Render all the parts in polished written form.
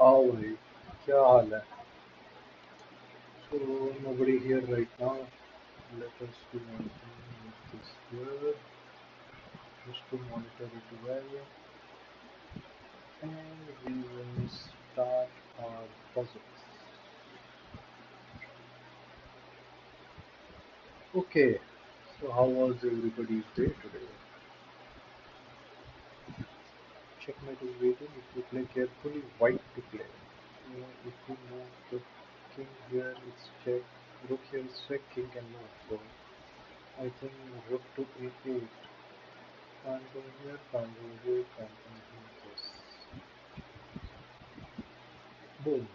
आओ भाई, क्या हाल है? So nobody here right now. Let us do one thing. Move this here just to monitor it well, and we will start our puzzles. Okay. So how was everybody's day today? Checkmate is waiting. If you play carefully, white to play. If you move the king here, it's check. Rook here is check. King can move. So I think rook to e8. Can't go here, can't go here, can't go here. Yes. Boom.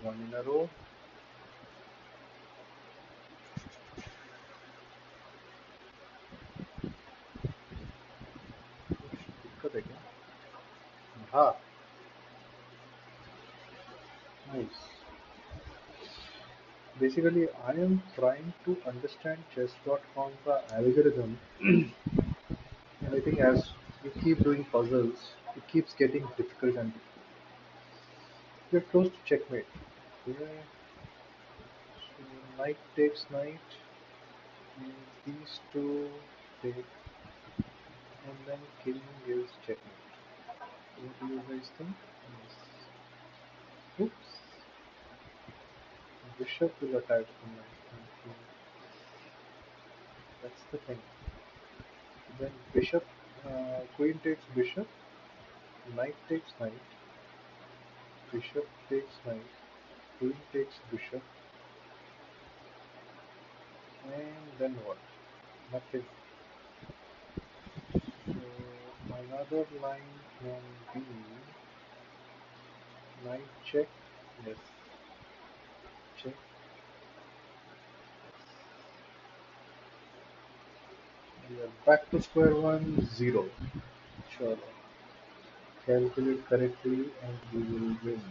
One in a row. कुछ दिक्कत है क्या? हाँ. Nice. Basically, I am trying to understand chess.com का algorithm, and I think as we keep doing puzzles, it keeps getting difficult and difficult. We are close to checkmate. Okay. So knight takes knight. And these two take, and then king gives checkmate. What do you guys think? Yes. Oops. Bishop will attack the knight. Okay. That's the thing. Then bishop, queen takes bishop, knight takes knight, bishop takes knight, queen takes bishop, and then what? Nothing. So another line can be knight check. Yes, check. We are back to square one, zero. Sure. Calculate correctly and we will win.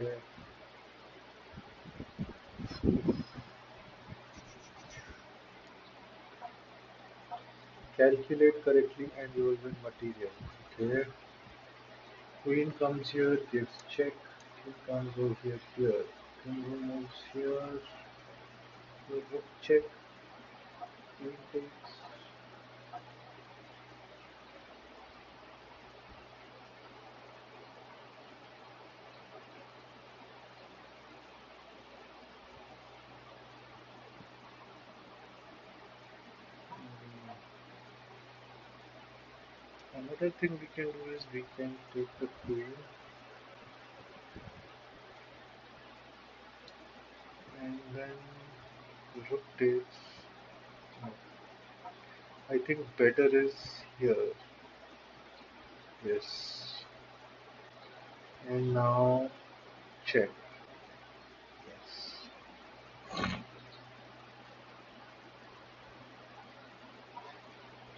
Okay. Calculate correctly and you will win material. Okay. Queen comes here, gives check. King comes over here. King moves here. Rook check. Queen takes. Another thing we can do is we can take the queen and then rook takes. No, I think better is here. Yes. And now check. Yes.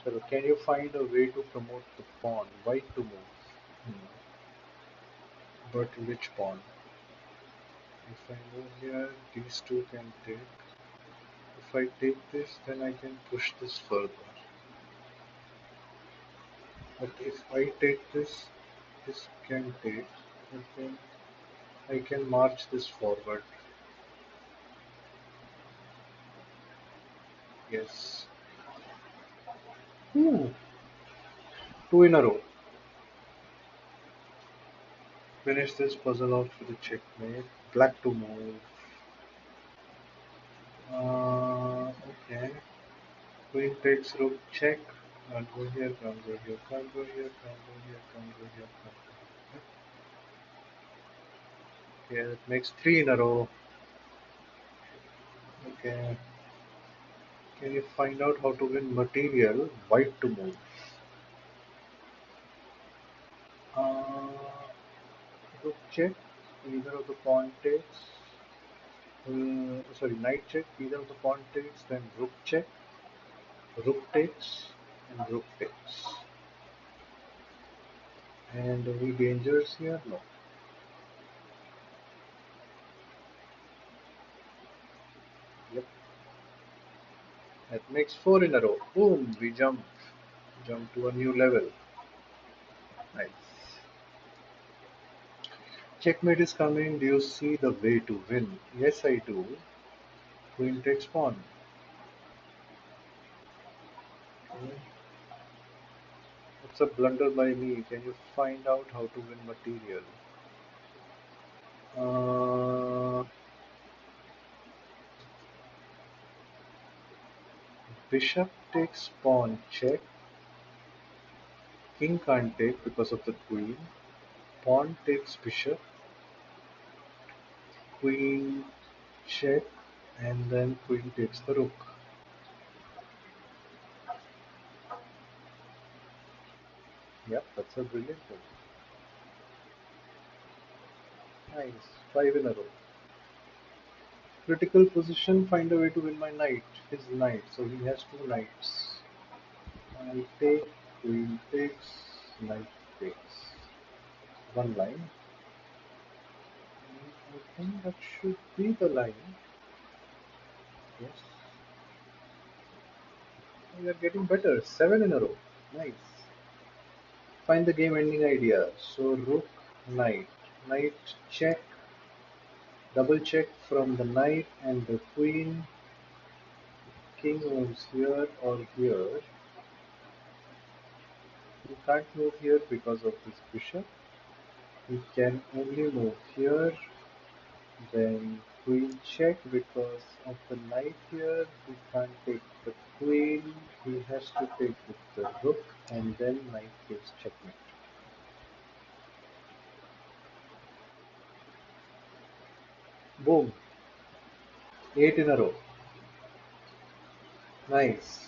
So can you find a way to promote the pawn? White to move. Hmm. But which pawn? If I move here, these two can take. If I take this, then I can push this further. But if I take this, this can take. But then I can march this forward. Yes. Hmm. Two in a row. Finish this puzzle off with a checkmate. Black to move. Okay. Queen takes rook check. Can't go here, can't go here, can't go here, can't go here, can't go here, can't go here. Yeah, it makes three in a row. Okay, can you find out how to win material? White to move. Uh, Rook check. Either of the pawn takes. Sorry, knight check. Either of the pawn takes. Then rook check. Rook takes and rook takes. And any dangers here? No. Yep. That makes four in a row. Boom! We jump to a new level. Nice. Checkmate is coming. Do you see the way to win? Yes, I do. Queen takes pawn. Okay. It's a blunder by me. Can you find out how to win material? Uh, Bishop takes pawn check. King can't take because of the queen. Pawn takes bishop. Queen check. And then queen takes the rook. Yep, that's a brilliant move. Nice. Five in a row. Critical position, find a way to win my knight. His knight. So he has two knights. I take, queen takes, knight takes. One line. I think that should be the line. Yes. We are getting better. Seven in a row. Nice. Find the game ending idea. So rook, knight. Knight check. Double check from the knight and the queen. King moves here or here. He can't move here because of this bishop. He can only move here. Then queen check because of the knight here. He can't take the queen. He has to take with the rook and then knight gives checkmate. Boom. Eight in a row. Nice.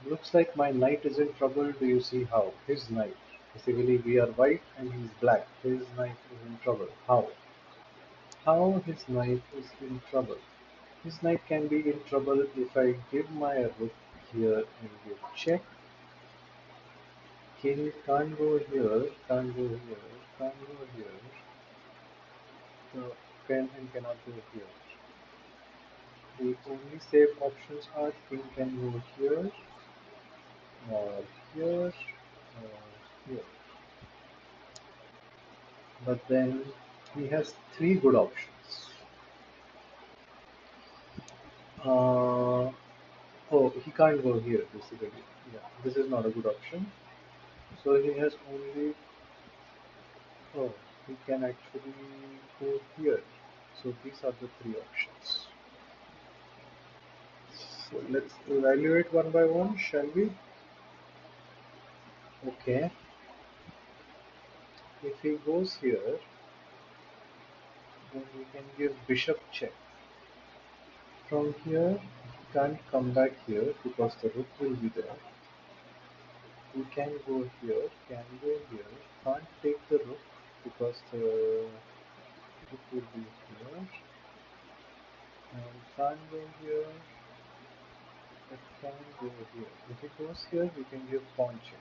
Looks like my knight is in trouble. Do you see how? His knight. Basically, we are white and he's black. His knight is in trouble. How? How his knight is in trouble? His knight can be in trouble if I give my rook here and give check. King can't go here, can't go here, can't go here. So can and cannot go here. The only safe options are king can go here or here or here. But then he has three good options. Uh, oh, he can't go here basically. Yeah, this is not a good option. So he has only. Oh, he can actually go here. So these are the three options. So let's evaluate one by one, shall we? Okay. If he goes here, then we can give bishop check. From here, he can't come back here because the rook will be there. We can go here, can go here, can't take the rook because the rook will be here, and can't go here, but can go here. If he goes here, we can give pawn check.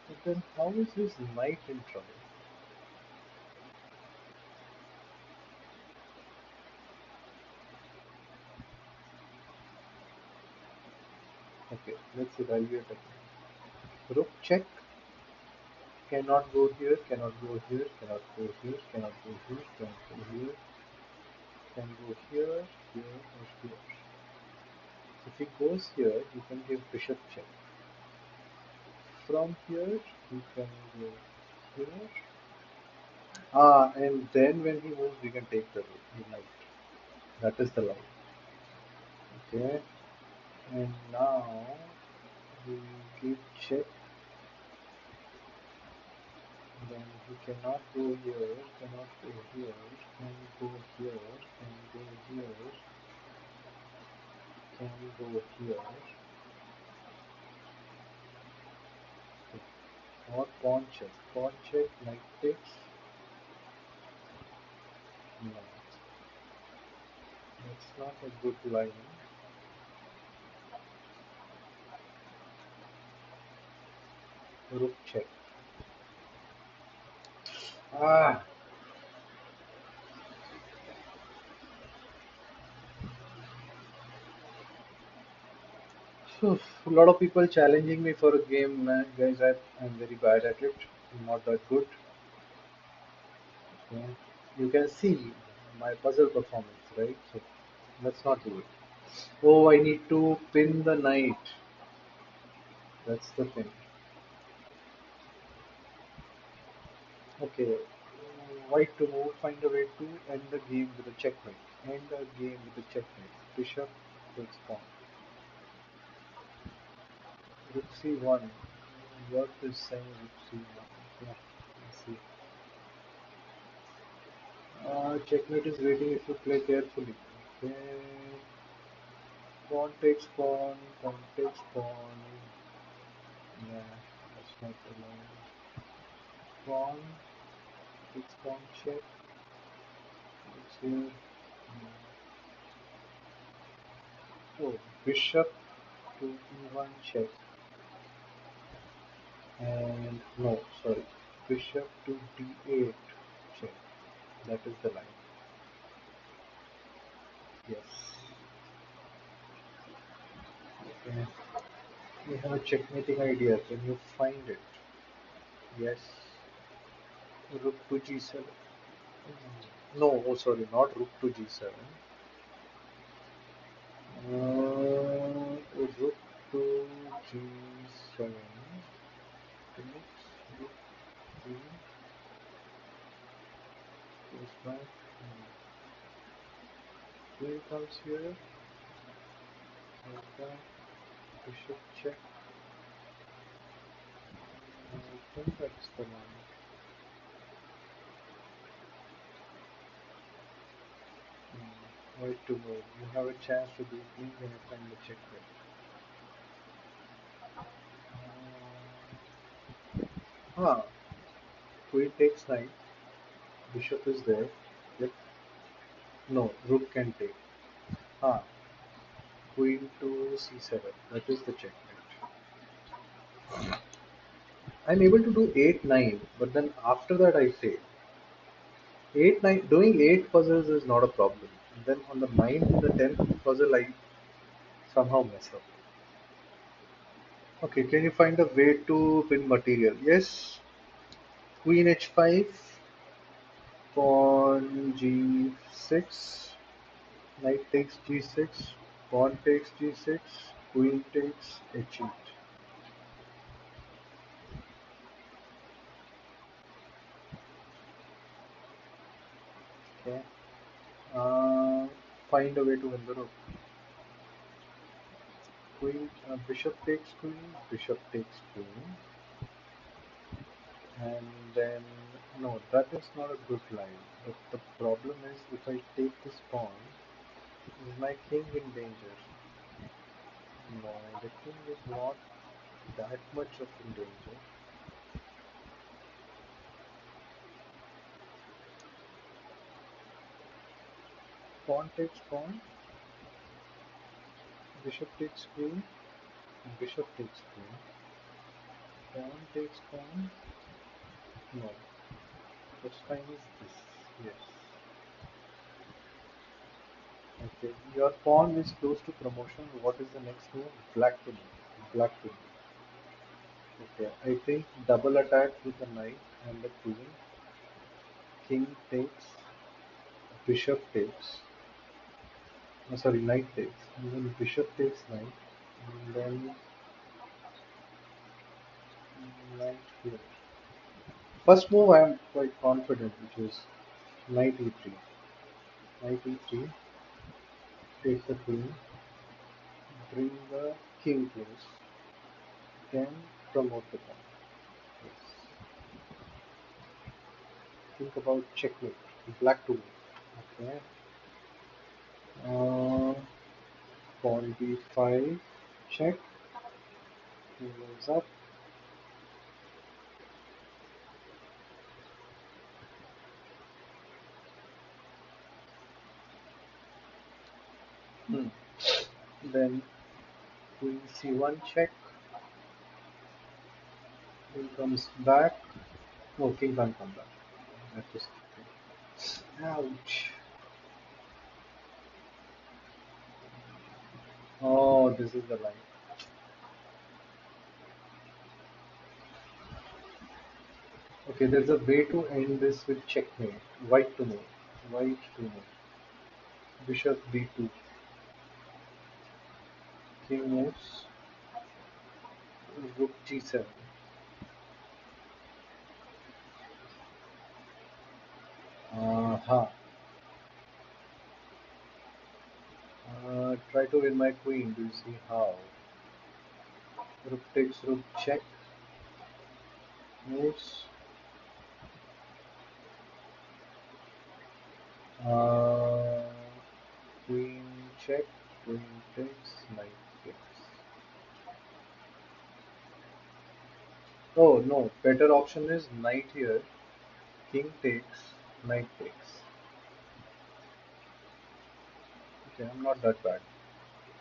But then how is his knight in trouble? Okay, let's evaluate again. Rook check, cannot go here, cannot go here, cannot go here, cannot go here, cannot go here, can go here, here, or here. If he goes here, we can give bishop check. From here, we can go here. And then when he moves, we can take the knight. That is the line. Okay. And now we give check. Then You cannot go here, cannot go here, can go here, can go here, can go here. Or pawn check. Pawn check, knight takes. No, that's not a good line. Rook check. Ah, so a lot of people challenging me for a game, guys. I'm very bad at it. I'm not that good. Yeah. You can see my puzzle performance, right? So let's not do it. Oh, I need to pin the knight. That's the thing. Okay. White to move, find a way to end the game with a checkmate. End the game with a checkmate. Bishop takes pawn. Rook c1. What is saying rook c1? Yeah, let's see. Checkmate is waiting if you play carefully. Okay. Pawn takes pawn, pawn takes pawn. Yeah, that's not the line. Pawn takes pawn check. It's here. Oh, bishop to e1 check. And no, sorry. Bishop to d8 check. That is the line. Yes. Okay. We have a checkmating idea. Can you find it? Yes. Rook to g7. No, oh sorry, not rook to g7. Rook to g7. Next, rook to goes back. Queen comes here. Goes back. Bishop check. I think that's the line. Wait to move. You have a chance to beat me when I find the checkmate. Ah, queen takes knight. Bishop is there. Yep. No, rook can take. Ah, queen to c7. That is the checkmate. I'm able to do 8 9, but then after that I fail. 8 9 doing 8 puzzles is not a problem. Then on the ninth and the 10th puzzle I somehow mess up. Okay, can you find a way to pin material? Yes. Queen h5, pawn g6, knight takes g6, pawn takes g6, queen takes h8. Okay. Uh, find a way to win the rook. Queen, bishop takes queen, bishop takes queen, and then no, that is not a good line. But the problem is, if I take this pawn, is my king in danger? No, the king is not that much of in danger. Pawn takes pawn, bishop takes queen, bishop takes queen, pawn takes pawn. No, first time is this. Yes. Okay. Your pawn is close to promotion. What is the next move? Black to move. Black to move. Okay. I think double attack with the knight and the queen. King takes, bishop takes. Sorry, knight takes. And then bishop takes knight. And then knight here. First move I am quite confident, which is knight e3. Knight e3. Take the queen. Bring the king close. Then promote the pawn. Yes. think about checkmate. Black to move. Okay. Uh, Pawn b5. Check. He moves up. Hmm. Then queen c1 check. King comes back. No, king can't come back. I have to skip. Ouch. Oh, this is the line. Okay, there's a way to end this with checkmate. White to move. White to move. Bishop b2. King moves. Rook g7. Aha. Try to win my queen. Do you see how? Rook takes rook check. Moves. Uh, Queen check. Queen takes. Knight takes. Oh no, better option is knight here. King takes. Knight takes. Okay, I'm not that bad.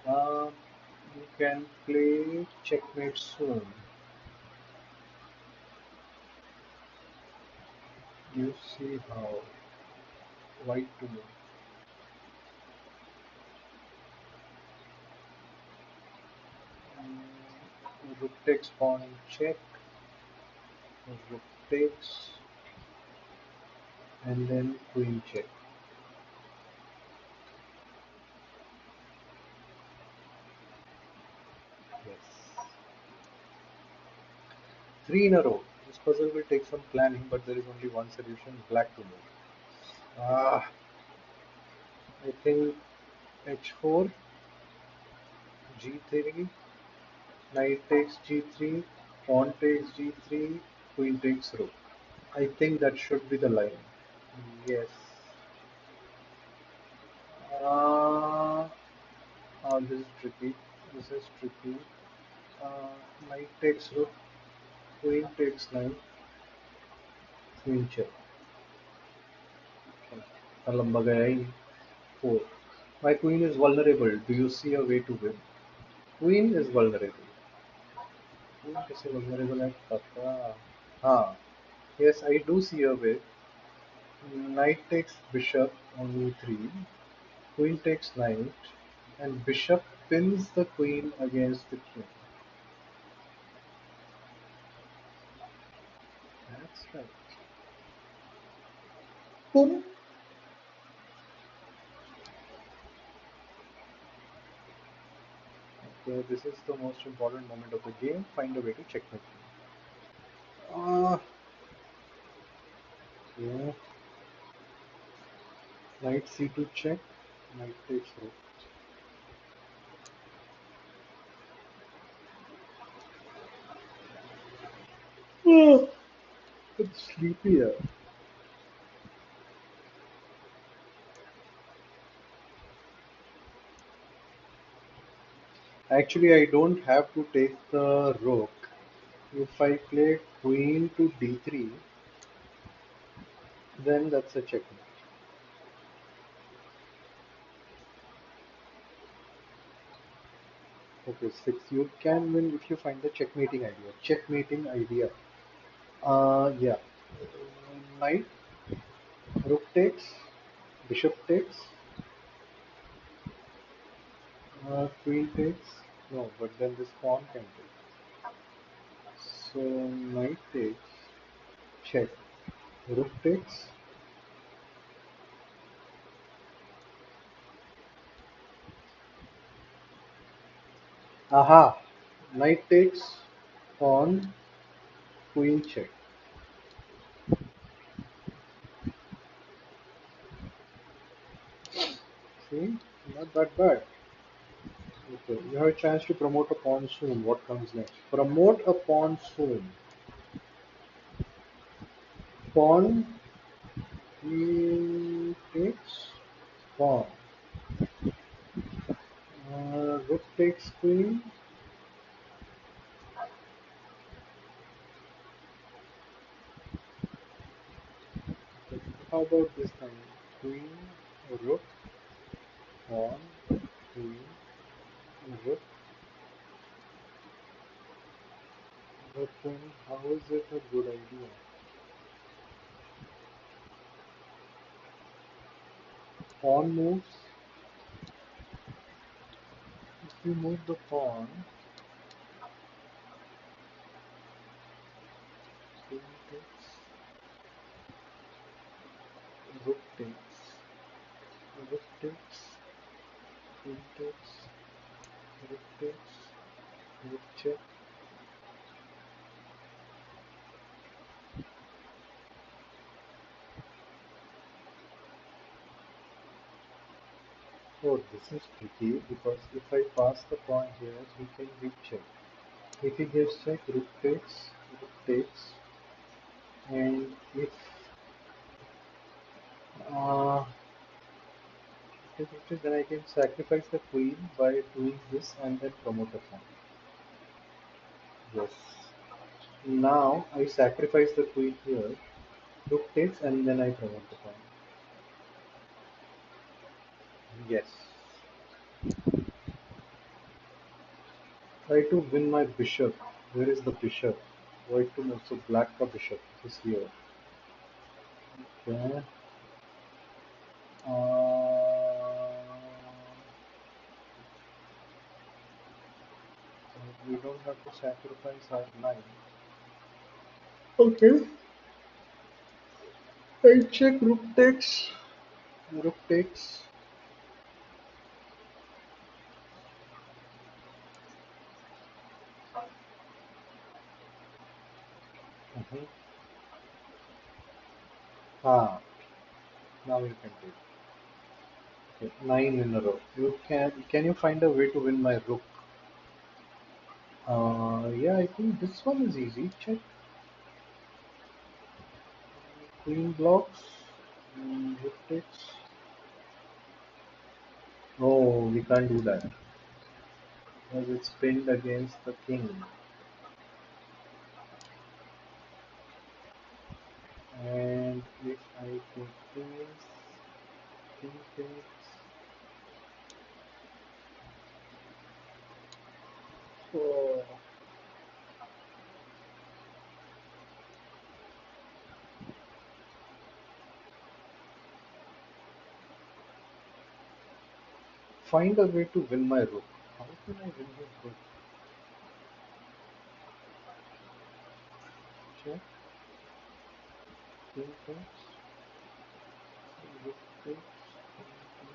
Um, you can play checkmate soon. You see how. White to move. Rook takes pawn check. Rook takes. And then queen check. Yes. Three in a row. This puzzle will take some planning, but there is only one solution: black to move. Ah, I think h4, g3, knight takes g3, pawn takes g3, queen takes rook. I think that should be the line. Yes. Uh, this is tricky. This is tricky. Uh, Knight takes rook, queen takes knight, queen check. Okay. लंबा गया ही 4. My queen is vulnerable. Do you see a way to win? Queen is vulnerable. Queen कैसे vulnerable है पता? हाँ. Yes, I do see a way. Knight takes bishop on e3. Queen takes knight, and bishop pins the queen against the king. That's right. Boom. Okay, this is the most important moment of the game. Find a way to checkmate. Ah, yeah. Knight c2 check. Knight takes rook. Oh, it's sleepy here. Actually, I don't have to take the rook. If I play queen to d3, then that's a checkmate. Okay, 6. You can win if you find the checkmating idea. Checkmating idea. Yeah. Knight, rook takes, bishop takes, queen takes. No, but then this pawn can take. So knight takes, check. Rook takes. Aha! Knight takes, pawn, queen check. See, not that bad. Okay, you have a chance to promote a pawn soon. What comes next? Promote a pawn soon. Pawn He takes pawn. Rook takes queen. How about this time? Queen, rook, pawn, queen, rook. But then, how is it a good idea? Pawn moves. If we move the pawn, queen takes, rook takes, rook takes, queen takes, rook takes, rook check. Oh, this is tricky because if I pass the pawn here, he can give check. If he gives check, rook takes, and if uh, then I can sacrifice the queen by doing this and then promote a pawn. Yes. Now I sacrifice the queen here, rook takes, and then I promote the pawn. Yes. Try to win my bishop. Where is the bishop? White to move, so black ka bishop is here. Okay. We don't have to sacrifice our line. Okay. I check rook takes. Rook takes. Mhm. Ah, now you can take. Okay, 9 in a row. Can you find a way to win my rook? Yeah, I think this one is easy. Check. Queen blocks. Rook takes. No, we can't do that because it's pinned against the king. And if I take this, king takes. Oh, find a way to win my rook. How can I win his rook? Check. King takes. Rook takes. King takes.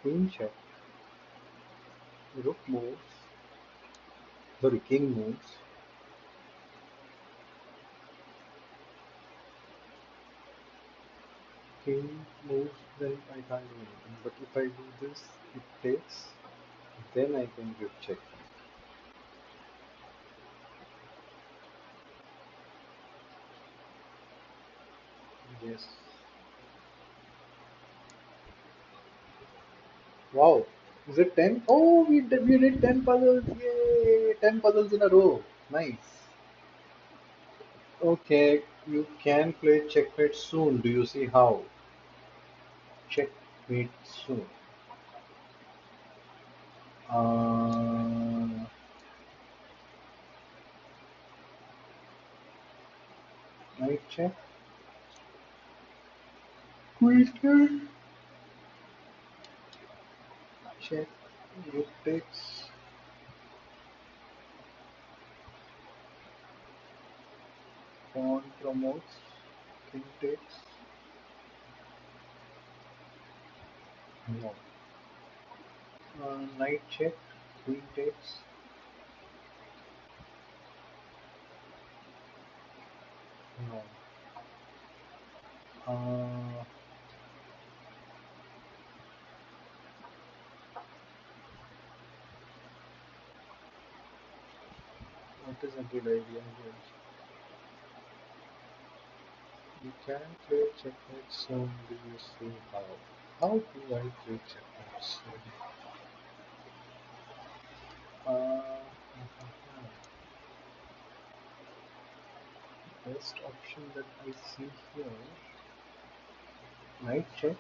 Queen check. Rook moves. Sorry, king moves. King moves, then I can't do anything. But if I do this, it takes. Then I can give check. Yes. Wow. Is it 10? Oh, we did 10 puzzles. Yay! 10 puzzles in a row. Nice. Okay, you can play checkmate soon. Do you see how? Checkmate soon. Uh, Knight check. Queen check. Rook takes. Pawn promotes. King takes. No. Knight check. Queen takes. No. Uh, what is a good idea here? You can play checkmate soon. Do you see how? How do I play checkmate soon? Best option that I see here, knight check.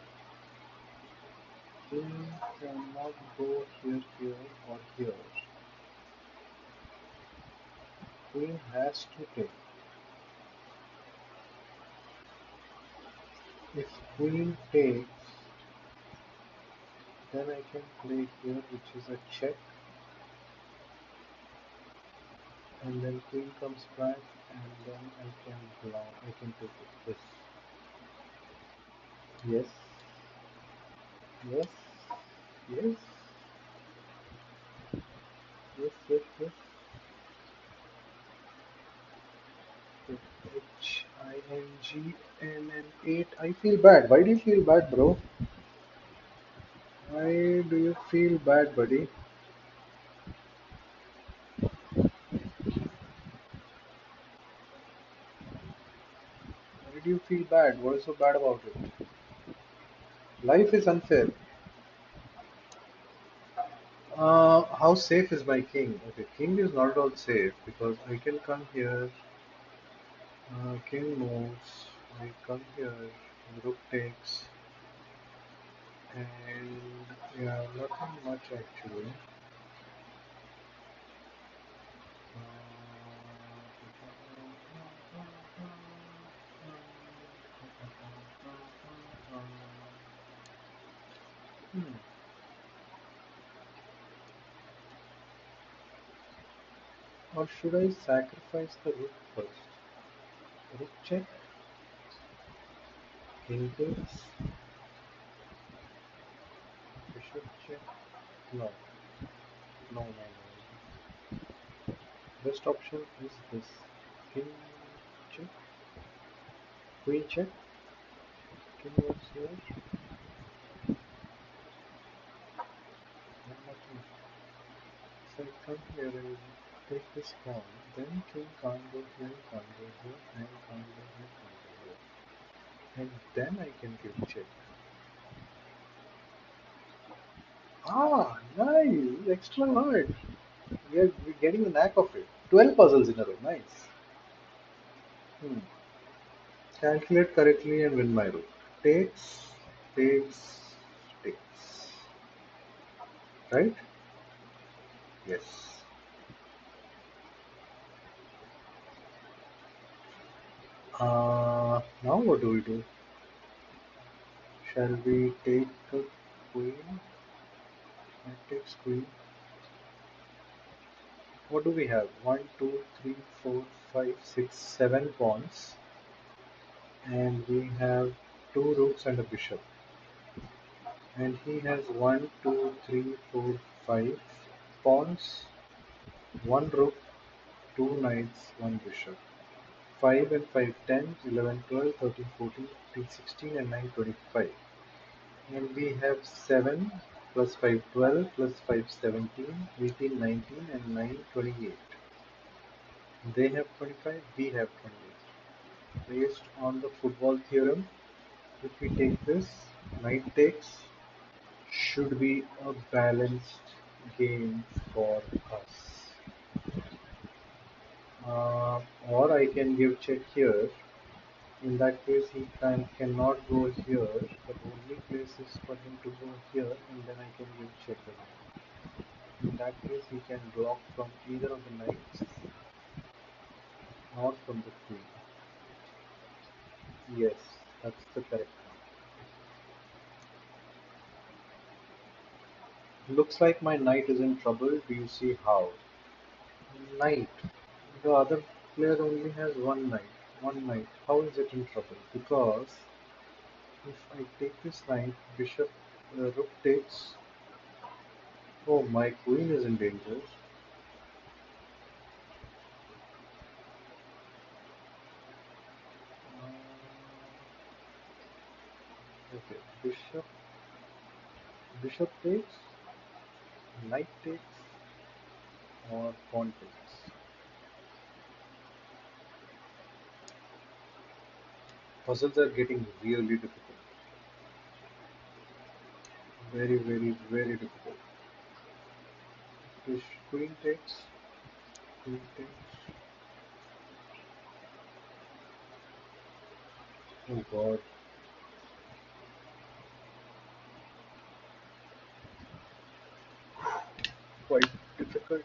King cannot go here, here, or here. Queen has to take. If queen takes, then I can play here, which is a check, and then queen comes back, and then I can take it. Yes, yes, yes, yes, yes, yes, yes. Hingn 8. I feel bad. Why do you feel bad, bro? Why do you feel bad, buddy? Why do you feel bad? What is so bad about it? Life is unfair. How safe is my king? Okay, king is not at all safe because I can come here. King moves. I come here. Rook takes, and yeah, nothing much actually. Hmm. Or should I sacrifice the rook first? Rook check, king takes, bishop check. No, no, no, no. Best option is this. King check, queen check, king moves here, and nothing. So I come here and take this pawn. Then king can't go here, can't go here, and can't go here, can't go here. And then I can give check. Ah, nice! Extra hard. We're getting the knack of it. 12 puzzles in a row. Nice. Hmm. Calculate correctly and win my rook. Takes, takes, takes. Right? Yes. Now what do we do? Shall we take the queen? Knight takes queen. What do we have? One, two, three, four, five, six, 7 pawns. And we have two rooks and a bishop. And he has one, two, three, four, 5 pawns, one rook, two knights, one bishop. 5 and 5, 10, 11, 12, 13, 14, 15, 16, and 9, 25. And we have 7 plus 5, 12, plus 5, 17, 18, 19, and 9, 28. They have 25, we have 28. Based on the football theorem, if we take this, knight takes, should be a balanced game for us. Or I can give check here. In that case, he cannot go here. The only place is for him to go here, and then I can give check again. In that case, he can block from either of the knights, not from the queen. Yes, that's the correct one. Looks like my knight is in trouble. Do you see how? Knight. The other player only has one knight. One knight. How is it in trouble? Because if I take this knight, bishop, rook takes. Oh, my queen is in danger. Bishop takes, knight takes, or pawn takes. Puzzles are getting really difficult. Very, very, very difficult. Queen takes, queen takes. Oh god, quite difficult.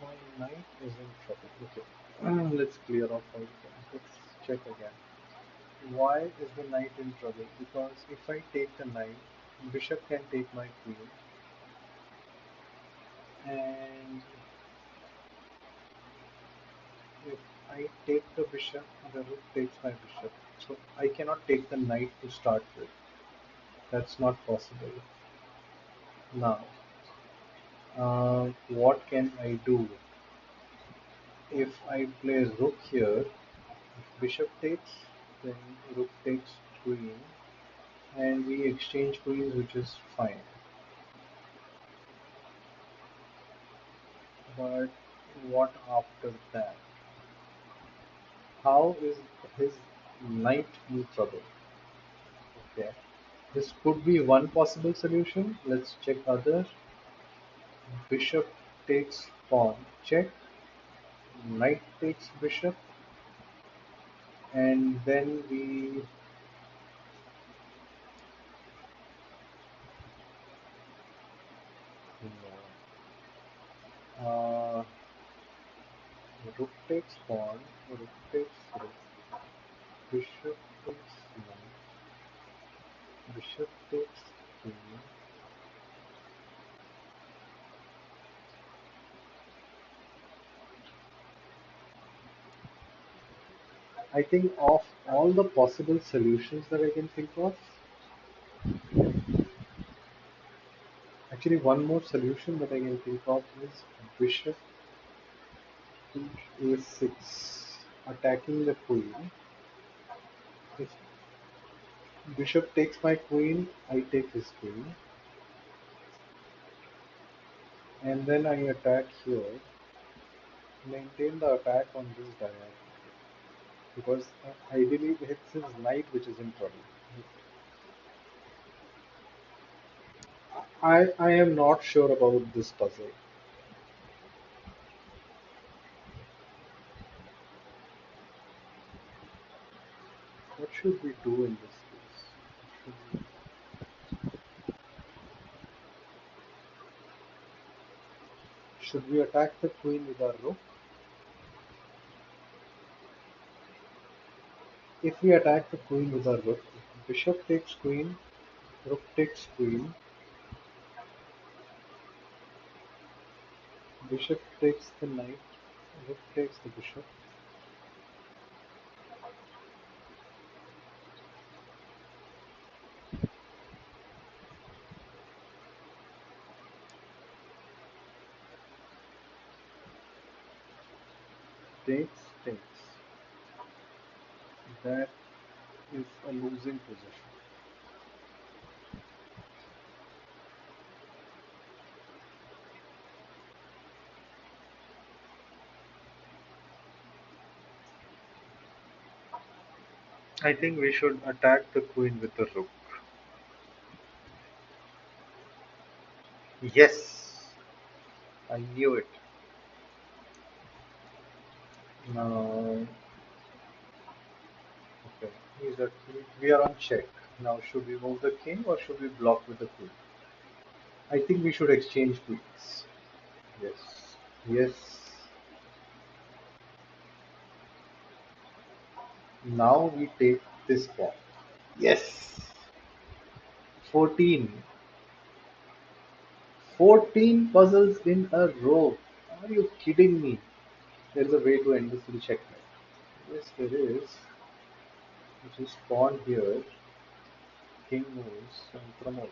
My knight is in trouble. Okay, let's clear off all the things. Let's check again. Why is the knight in trouble? Because if I take the knight, bishop can take my queen, and if I take the bishop, the rook takes my bishop. So I cannot take the knight to start with. That's not possible. Now, what can I do? If I play rook here, if bishop takes, then rook takes queen, and we exchange queens, which is fine. But what after that? How is his knight in trouble? Okay, this could be one possible solution. Let's check other. Bishop takes pawn, check. Knight takes bishop, and then we uh, rook takes pawn, rook takes rook, bishop takes knight, bishop takes queen. I think of all the possible solutions that I can think of, actually one more solution that I can think of is bishop to a6, attacking the queen. If bishop takes my queen, I take his queen, and then I attack here, maintain the attack on this diagonal, because ideally it's his knight which is in trouble. I am not sure about this puzzle. What should we do in this case? Should we attack the queen with our rook? If we attack the queen with our rook, bishop takes queen, rook takes queen, bishop takes the knight, rook takes the bishop, takes. That is a losing position. I think we should attack the queen with the rook. Yes, I knew it. Now, okay, we are on check. Now, should we move the king or should we block with the queen? I think we should exchange queens. Yes, yes. Now we take this pawn. Yes, 14. 14 puzzles in a row. Are you kidding me? There is a way to end this with checkmate. Yes, there is. Which is pawn here, king moves, and promote.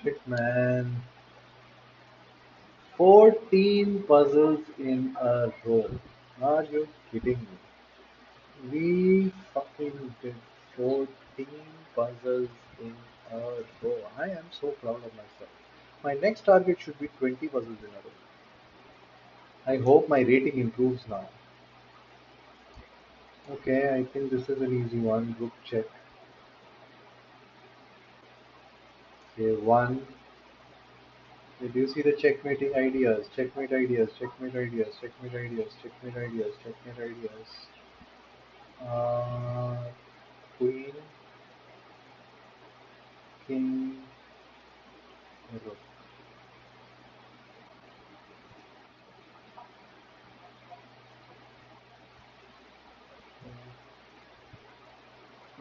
Shit, man. 14 puzzles in a row. Are you kidding me? We fucking did 14 puzzles in a row. I am so proud of myself. My next target should be 20 puzzles in a row. I hope my rating improves now. Okay, I think this is an easy one. Group check. Okay, one. Did you see the checkmating ideas? Checkmate ideas, checkmate ideas, checkmate ideas, checkmate ideas, checkmate ideas. Uh, Queen, King, Rook.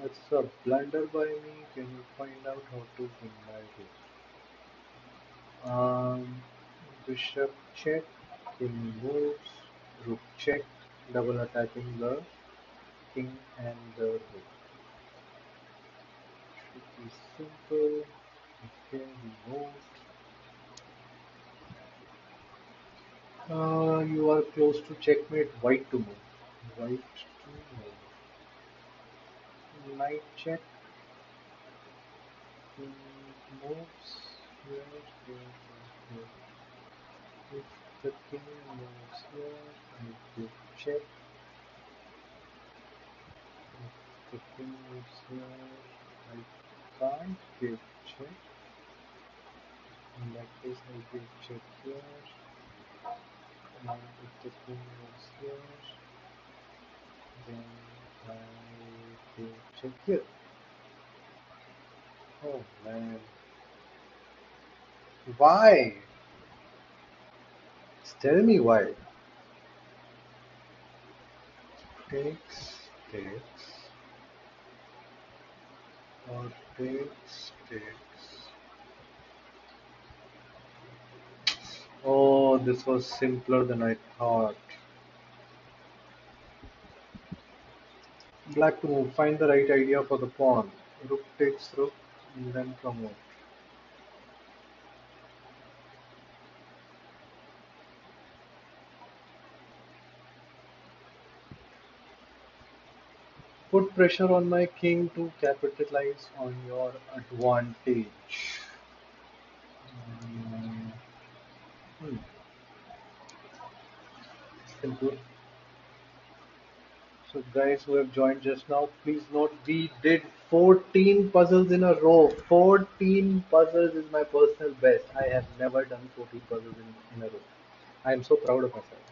That's a blunder by me. Can you find out how to win my rook? Bishop check, king moves, rook check, double attacking the king and the rook. Should be simple. Okay, he moved. You are close to checkmate. White to move. White to move. Knight check. King moves. Here, here, here, here. If the king moves here, I give check. If the king moves here, I can't give check. In that case, I give check here. And if the king moves here, then I give check here. Oh man. Why? Just tell me why. Takes, takes, or takes, takes. Oh, this was simpler than I thought. Black to move. Find the right idea for the pawn. Rook takes rook, and then promote. Put pressure on my king to capitalize on your advantage. Mm, hmm, simple. So guys who have joined just now, please note we did 14 puzzles in a row. 14 puzzles is my personal best. I have never done 14 puzzles in a row. I am so proud of myself.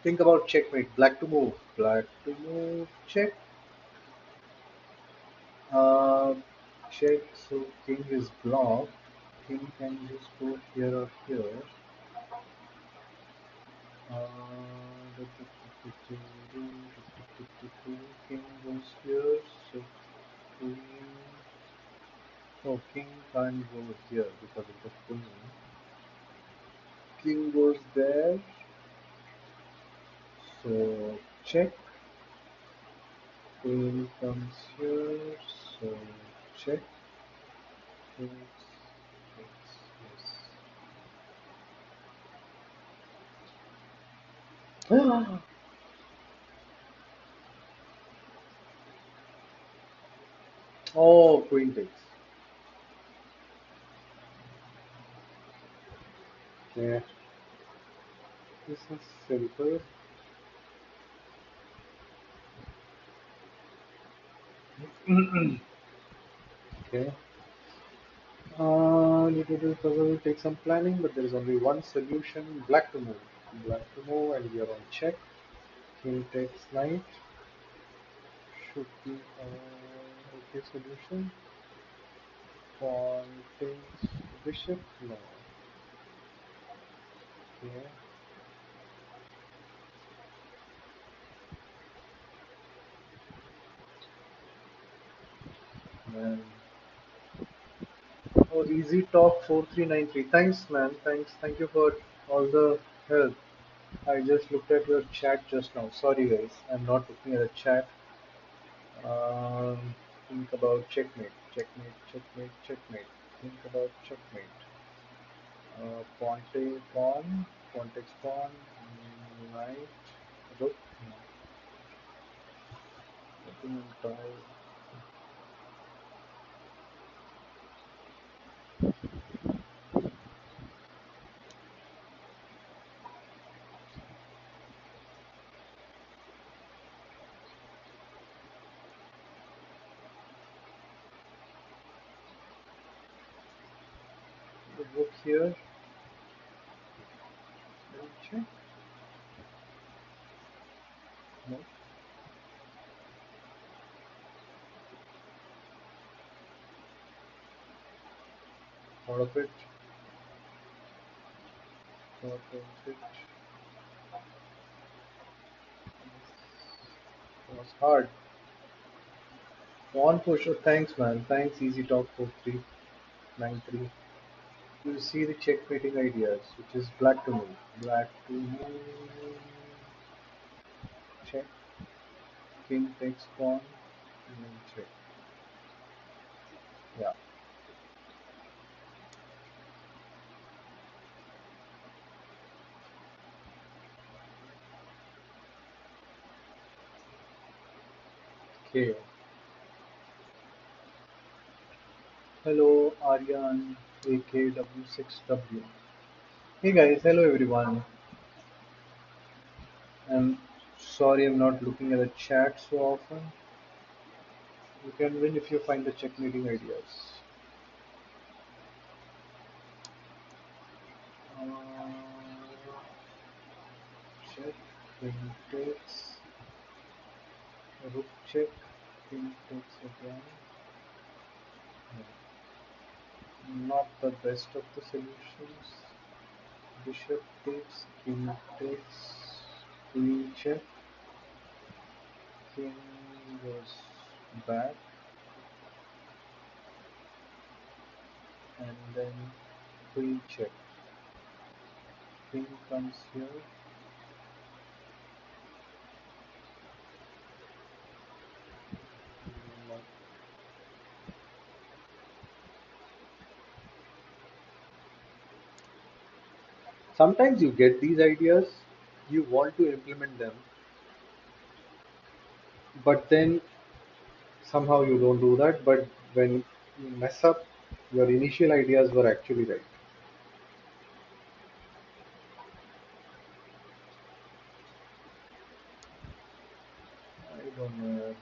Think about checkmate. Black to move. Black to move. Check. Uh, Check. So king is blocked. King can just go here or here. King goes here. So queen. Oh, king can't go here because of the queen. King goes there. So check. Queen comes here. So check. Takes, yes. Oh, queen takes. Yeah, this is simple. Okay. Little puzzle will take some planning, but there is only one solution. Black to move. Black to move, and we are on check. King takes knight. Should be okay solution. Pawn takes bishop. No. Okay. Man. Oh, easy talk 4393. Thanks, man. Thanks. Thank you for all the help. I just looked at your chat just now. Sorry, guys. I'm not looking at the chat. Think about checkmate, checkmate, checkmate, checkmate. think about checkmate. Pawn take pawn, pawn takes pawn, knight, rook, nothing on tie. The rook here, check, no, thought of it, thought of it. It was hard. Pawn for sure. Thanks, man. Thanks, Easy Talk 4393. You see the checkmating ideas, which is black to move. Black to move. Check. King takes pawn. And then check. Yeah. Okay. Hello, Aryan, AKW6W. Hey guys, hello everyone. I'm sorry I'm not looking at the chat so often. You can win if you find the checkmating ideas. Uh, check, king takes, rook check, king takes again. Not the best of the solutions. Bishop takes, king takes, queen check, king goes back, and then queen check. King comes here. No. Sometimes you get these ideas, you want to implement them, but then somehow you don't do that. But when you mess up, your initial ideas were actually right. I don't know.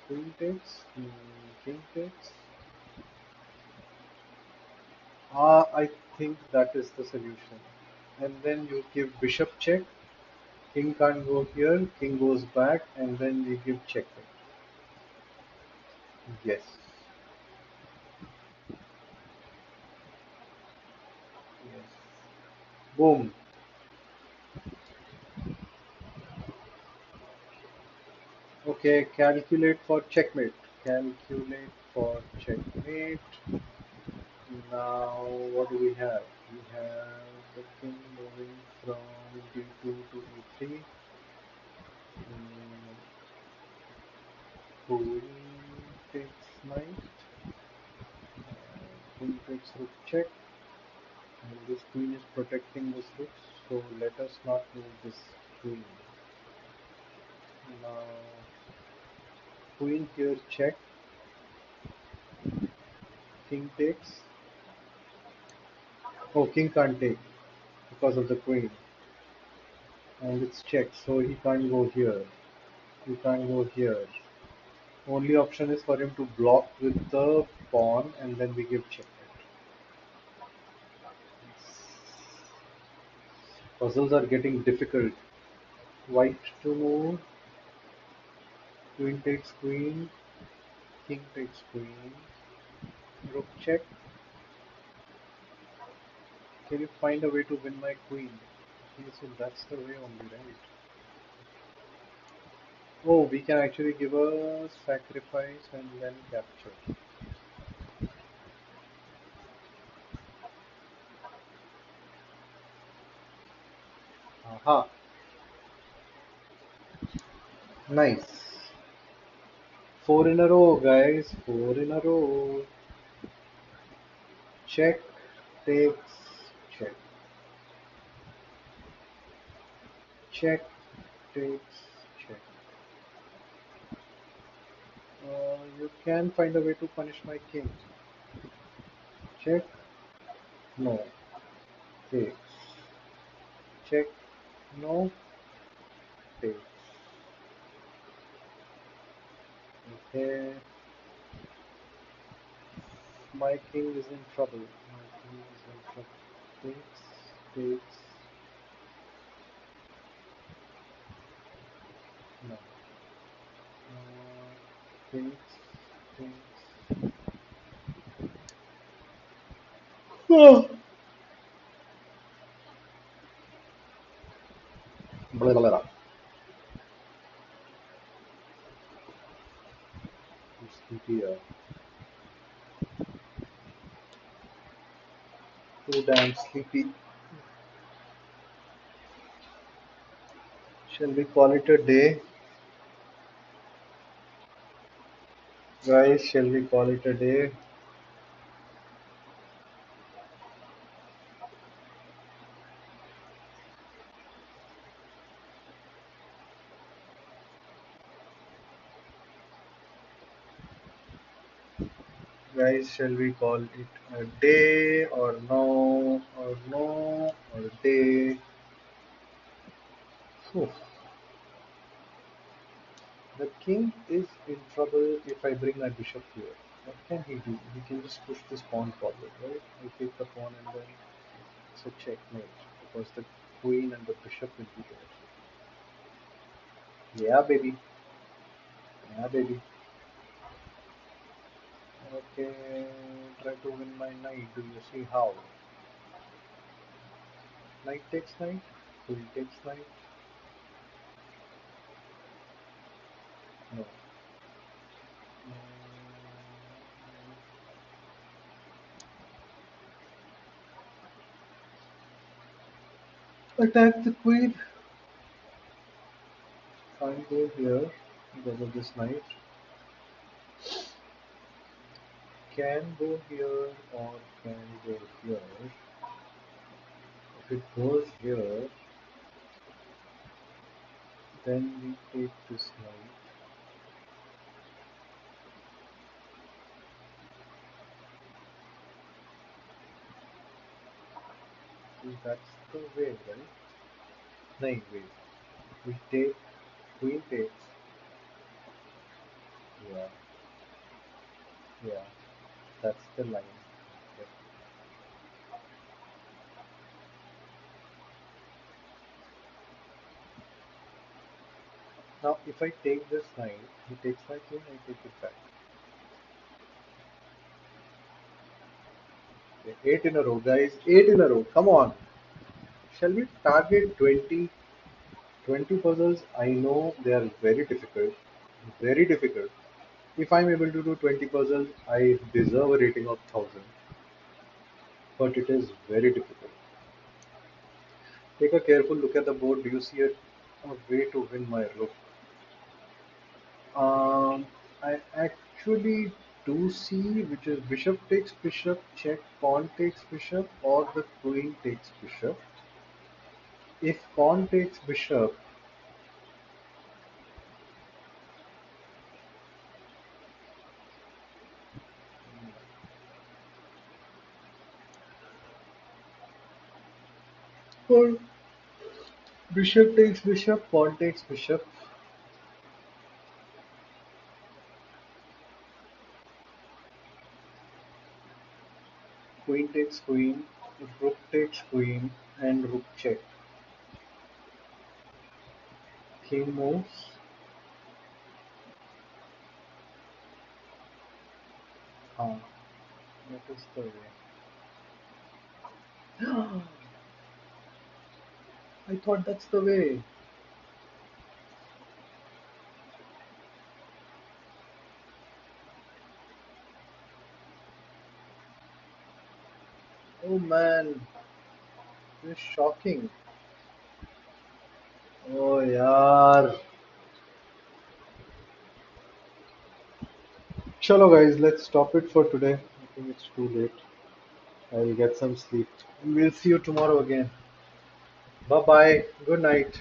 Queen takes, king takes. I think that is the solution. And then you give bishop check, king can't go here, king goes back, and then we give checkmate. Yes. Yes. Boom. Okay, calculate for checkmate. Calculate for checkmate. Now, what do we have? We have the king moving from d2 to e3. Mm, Queen takes knight. Queen takes rook check. And this queen is protecting this rook, so let us not move this queen. Now, queen here check. King takes. Oh, king can't take because of the queen. And it's checked, so he can't go here. He can't go here. Only option is for him to block with the pawn, and then we give checkmate. Puzzles are getting difficult. White to move. Queen takes queen. King takes queen. Rook check. Can you find a way to win my queen? Okay, so that's the way only, right? Oh, we can actually give a sacrifice and then capture. Aha, nice. Four in a row, guys. Four in a row. Check, takes, check. Check, takes, check. You can find a way to punish my king. Check, no, takes. Check, no, takes. Okay, my king is in trouble. My king is in trouble. Takes, takes, no. Takes, takes. Oh. Blah, blah, blah. Sleepy, too damn sleepy. Shall we call it a day? Guys, shall we call it a day? Guys, shall we call it a day or no? Or no? Or day? Phew. The king is in trouble if I bring my bishop here. What can he do? He can just push this pawn forward, right? I take the pawn and then it's a checkmate because the queen and the bishop will be there. Yeah, baby. Yeah, baby. Okay, try to win my knight. Do you see how? Knight takes knight, queen takes knight. No. Attack the queen. Can't go here because of this knight. Can go here or can go here. If it goes here, then we take this knight. See, that's the way, right? No, wait. We take queen takes. Yeah, yeah. That's the line. Okay. Now, if I take this knight, he takes my king, I take it back. Okay, 8 in a row, guys. 8 in a row. Come on. Shall we target 20? 20 puzzles. I know they are very difficult. Very difficult. If I'm able to do 20 puzzles, I deserve a rating of 1000. But it is very difficult. Take a careful look at the board. Do you see a way to win my rook? I actually do see, which is bishop takes bishop, check, pawn takes bishop, or the queen takes bishop. If pawn takes bishop, or bishop takes bishop, pawn takes bishop, queen takes queen, rook takes queen, and rook check. King moves. Ah, that is the way. I thought that's the way. Oh man, this is shocking. Oh yaar. Chalo guys, let's stop it for today. I think it's too late. I'll get some sleep. We'll see you tomorrow again. Bye bye. Good night.